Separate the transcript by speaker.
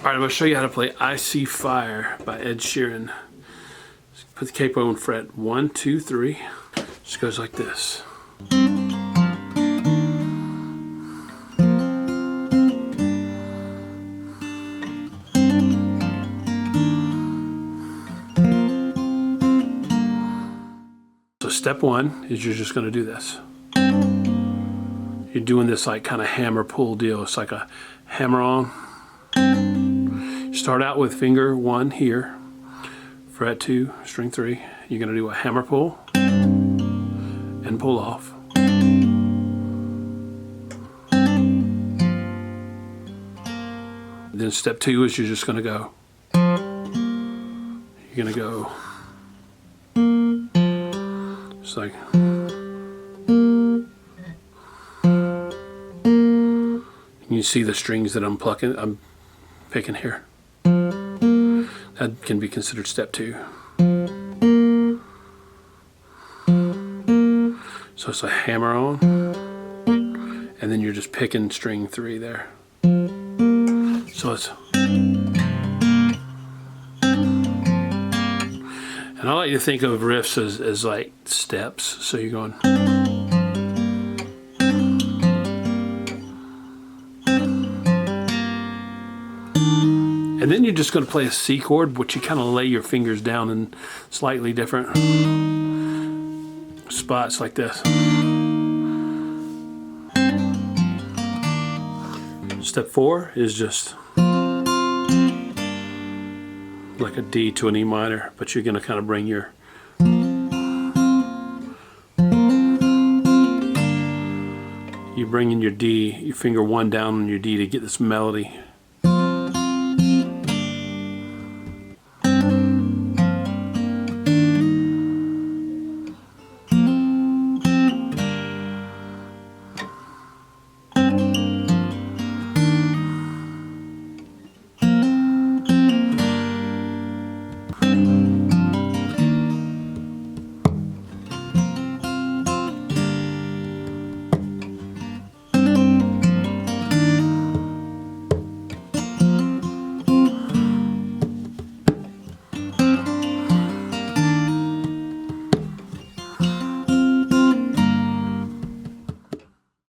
Speaker 1: Alright, I'm going to show you how to play I See Fire by Ed Sheeran. Put the capo on fret 1, 2, 3. Just goes like this. So step one is you're just going to do this. You're doing this like kind of hammer pull deal. It's like a hammer on. You start out with finger 1 here, fret 2, string 3. You're going to do a hammer pull and pull off. Then step 2 is you're just going to go. You're going to go. It's like. You see the strings that I'm picking here. That can be considered step 2. So it's a hammer on, and then you're just picking string 3 there. So it's, and I like to think of riffs as like steps. So you're going. And then you're just going to play a C chord, which you kind of lay your fingers down in slightly different spots like this. Step 4 is just like a D to an E minor, but you're going to kind of bring your you're bringing your D, your finger 1 down on your D to get this melody.